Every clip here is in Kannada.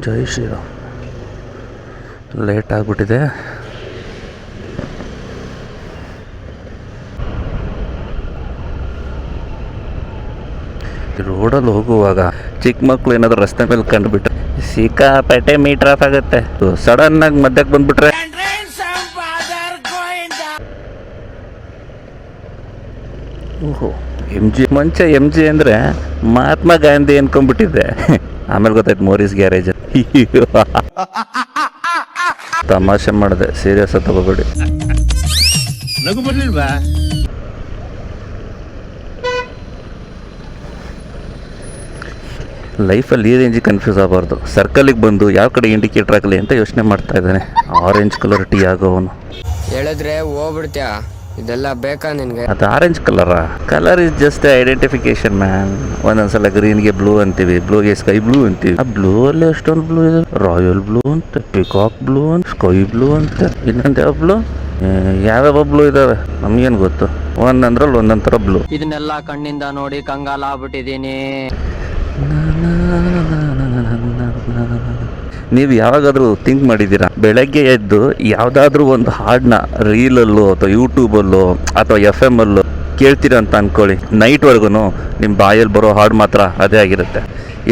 ಜೈ ಶ್ರೀರಾಮ್. ಲೇಟ್ ಆಗಿಬಿಟ್ಟಿದೆ. ರೋಡಲ್ಲಿ ಹೋಗುವಾಗ ಚಿಕ್ಕ ಮಕ್ಕಳು ಏನಾದರೂ ರಸ್ತೆ ಮೇಲೆ ಕಂಡುಬಿಟ್ರೆ ಸಿಕ್ಕಾಪೇಟೆ ಮೀಟರ್ ಆಫ್ ಆಗುತ್ತೆ. ಸಡನ್ನಾಗಿ ಮಧ್ಯಕ್ಕೆ ಬಂದ್ಬಿಟ್ರೆ ಓಹೋ ಮುಂಚೆ ಎಮ್ ಜಿ ಅಂದರೆ ಮಹಾತ್ಮ ಗಾಂಧಿ ಅನ್ಕೊಂಡ್ಬಿಟ್ಟಿದ್ದೆ. ಆಮೇಲೆ ಗೊತ್ತಾಯ್ತು ಮೋರಿಸ್ ಗ್ಯಾರೇಜ್. ತಮಾಷೆ ಮಾಡಿದೆ, ಸೀರಿಯಸ್ ತಗೋಬೇಡಿ. ನಗು ಬರ್ಲಿಲ್ವಾ? ಲೈಫಲ್ಲಿ ಈ ರೇಂಜಿಗೆ ಕನ್ಫ್ಯೂಸ್ ಆಗಬಾರ್ದು. ಸರ್ಕಲಿಗೆ ಬಂದು ಯಾವ ಕಡೆ ಇಂಡಿಕೇಟರ್ ಆಗಲಿ ಅಂತ ಯೋಚನೆ ಮಾಡ್ತಾ ಇದ್ದಾನೆ. ಆರೆಂಜ್ ಕಲರ್ ಟೀ ಆಗೋವನು ಹೇಳಿದ್ರೆ ಹೋಗ್ಬಿಡ್ತೀಯ, ಇದೆಲ್ಲ ಬೇಕಾ ನಿನಗೆ? ಅದು orange colour is just identification man. ಒಂದೊಂದ್ಸಲ ಗ್ರೀನ್ಗೆ ಬ್ಲೂ ಅಂತೀವಿ, ಬ್ಲೂಗೆ ಸ್ಕೈ ಬ್ಲೂ ಅಂತೀವಿ. ಆ ಬ್ಲೂ ಅಲ್ಲಿ ಎಷ್ಟೊಂದು ಬ್ಲೂ ಇದೆ. ರಾಯಲ್ ಬ್ಲೂ ಅಂತ, ಪಿಕಾಕ್ ಬ್ಲೂ ಅಂತ, ಸ್ಕೈ ಬ್ಲೂ ಅಂತ, ಇನ್ನೊಂದು ಯಾವ ಬ್ಲೂ, ಯಾವ್ಯಾವ ಬ್ಲೂ ಇದಾವೆ ನಮ್ಗೇನು ಗೊತ್ತು. ಒಂದೊಂದ್ರಲ್ಲಿ ಒಂದೊಂದ್ ಥರ ಬ್ಲೂ. ಇದನ್ನೆಲ್ಲ ಕಣ್ಣಿಂದ ನೋಡಿ ಕಂಗಾಲ ಆಗ್ಬಿಟ್ಟಿದೀನಿ. ನೀವು ಯಾವಾಗಾದರೂ ಥಿಂಕ್ ಮಾಡಿದ್ದೀರಾ, ಬೆಳಗ್ಗೆ ಎದ್ದು ಯಾವುದಾದ್ರೂ ಒಂದು ಹಾಡನ್ನ ರೀಲಲ್ಲೋ ಅಥವಾ ಯೂಟ್ಯೂಬಲ್ಲೋ ಅಥವಾ FM ಅಲ್ಲೋ ಕೇಳ್ತೀರಾ ಅಂತ ಅಂದ್ಕೊಳ್ಳಿ, ನೈಟ್ವರೆಗೂ ನಿಮ್ಮ ಬಾಯಲ್ಲಿ ಬರೋ ಹಾಡು ಮಾತ್ರ ಅದೇ ಆಗಿರುತ್ತೆ.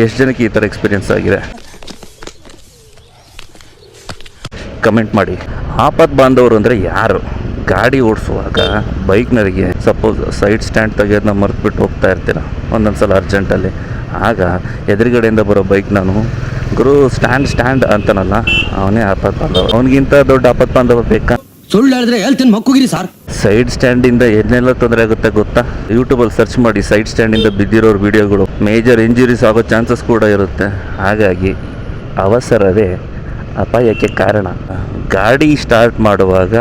ಎಷ್ಟು ಜನಕ್ಕೆ ಈ ಥರ ಎಕ್ಸ್ಪೀರಿಯನ್ಸ್ ಆಗಿದೆ ಕಮೆಂಟ್ ಮಾಡಿ. ಆಪತ್ ಬಾಂಧವರು ಅಂದರೆ ಯಾರು? ಗಾಡಿ ಓಡಿಸುವಾಗ ಬೈಕ್ನರಿಗೆ ಸಪೋಸ್ ಸೈಡ್ ಸ್ಟ್ಯಾಂಡ್ ತೆಗೆಯೋದನ್ನ ಮರೆತುಬಿಟ್ಟು ಹೋಗ್ತಾ ಇರ್ತೀರ ಒಂದೊಂದು ಸಲ ಅರ್ಜೆಂಟಲ್ಲಿ. ಆಗ ಎದುರುಗಡೆಯಿಂದ ಬರೋ ಬೈಕ್ ನಾನು ಗುರು ಸ್ಟ್ಯಾಂಡ್ ಅಂತಾನಲ್ಲ, ಅವನೇ ಆಪತ್ ಬಾಂಧವ. ಅವನಿಗಿಂತ ದೊಡ್ಡ ಆಪತ್ ಬಾಂಧವ ಬೇಕಾ? ಸುಳ್ಳು ಹೇಳಿದ್ರೆ ಹೇಳ್ತೀನಿ ಮಕ್ಕುಗಿರಿ ಸರ್. ಸೈಡ್ ಸ್ಟ್ಯಾಂಡಿಂದ ಏನೆಲ್ಲ ತೊಂದರೆ ಆಗುತ್ತೆ ಗೊತ್ತಾ? ಯೂಟ್ಯೂಬಲ್ಲಿ ಸರ್ಚ್ ಮಾಡಿ, ಸೈಡ್ ಸ್ಟ್ಯಾಂಡಿಂದ ಬಿದ್ದಿರೋರು ವಿಡಿಯೋಗಳು, ಮೇಜರ್ ಇಂಜುರೀಸ್ ಆಗೋ ಚಾನ್ಸಸ್ ಕೂಡ ಇರುತ್ತೆ. ಹಾಗಾಗಿ ಅವಸರವೇ ಅಪಾಯಕ್ಕೆ ಕಾರಣ. ಗಾಡಿ ಸ್ಟಾರ್ಟ್ ಮಾಡುವಾಗ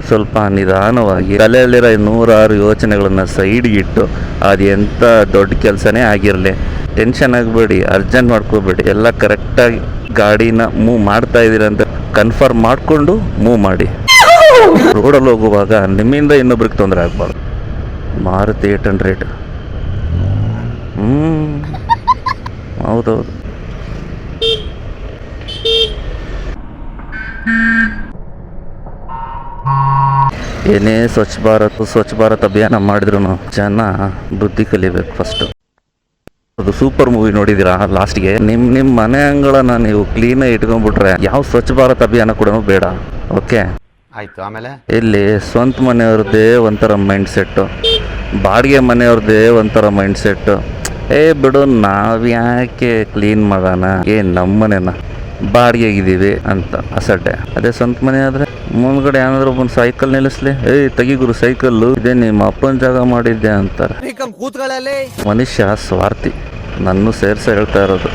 ಸ್ವಲ್ಪ ನಿಧಾನವಾಗಿ ತಲೆಯಲ್ಲಿರೋ 106 ಯೋಚನೆಗಳನ್ನು ಸೈಡ್ಗಿಟ್ಟು, ಅದು ಎಂಥ ದೊಡ್ಡ ಕೆಲಸನೇ ಆಗಿರಲಿ ಟೆನ್ಷನ್ ಆಗಬೇಡಿ, ಅರ್ಜೆಂಟ್ ಮಾಡ್ಕೋಬೇಡಿ. ಎಲ್ಲ ಕರೆಕ್ಟಾಗಿ ಗಾಡಿನ ಮೂವ್ ಮಾಡ್ತಾ ಇದ್ದೀರ ಅಂತ ಕನ್ಫರ್ಮ್ ಮಾಡಿಕೊಂಡು ಮೂವ್ ಮಾಡಿ. ರೋಡಲ್ಲಿ ಹೋಗುವಾಗ ನಿಮ್ಮಿಂದ ಇನ್ನೊಬ್ರಿಗೆ ತೊಂದರೆ ಆಗಬಾರ್ದು. ಮಾರುತಿ 800 ಹೌದೌದು. ಏನೇ ಸ್ವಚ್ಛ ಭಾರತ್ ಅಭಿಯಾನ ಮಾಡಿದ್ರು ಜನ ಬುದ್ಧಿ ಕಲಿಬೇಕು ಫಸ್ಟು. ಅದು ಸೂಪರ್ ಮೂವಿ ನೋಡಿದ್ದೀರಾ? ಲಾಸ್ಟ್ಗೆ ನಿಮ್ಮ ಮನೆ ಅಂಗಳನ್ನ ನೀವು ಕ್ಲೀನಾಗಿ ಇಟ್ಕೊಂಡ್ಬಿಟ್ರೆ ಯಾವ ಸ್ವಚ್ಛ ಭಾರತ್ ಅಭಿಯಾನ ಕೂಡ ಬೇಡ. ಓಕೆ ಆಯ್ತು. ಆಮೇಲೆ ಇಲ್ಲಿ ಸ್ವಂತ ಮನೆಯವ್ರದ್ದೇ ಒಂಥರ ಮೈಂಡ್ ಸೆಟ್ಟು, ಬಾಡಿಗೆ ಮನೆಯವ್ರದ್ದೇ ಒಂಥರ ಮೈಂಡ್ ಸೆಟ್ಟು. ಬಿಡು ನಾವ್ಯಾಕೆ ಕ್ಲೀನ್ ಮಾಡೋಣ, ನಮ್ಮ ಮನೆನ ಬಾಡಿಗೆಗಿದ್ದೀವಿ ಅಂತ ಅಸಡ್ಡೆ. ಅದೇ ಸ್ವಂತ ಮನೆ ಆದರೆ ಮುಂದ್ಗಡೆ ಏನಾದ್ರು ಒಂದು ಸೈಕಲ್ ನಿಲ್ಲಿಸ್ಲಿ, ತೆಗಿಗುರು ಸೈಕಲ್ಲು, ಇದೇ ನಿಮ್ಮ ಅಪ್ಪನ ಜಾಗ ಮಾಡಿದ್ದೆ ಅಂತಾರೆ. ಮನುಷ್ಯ ಸ್ವಾರ್ಥಿ, ನನ್ನ ಸೇರ್ಸ ಹೇಳ್ತಾ ಇರೋದು.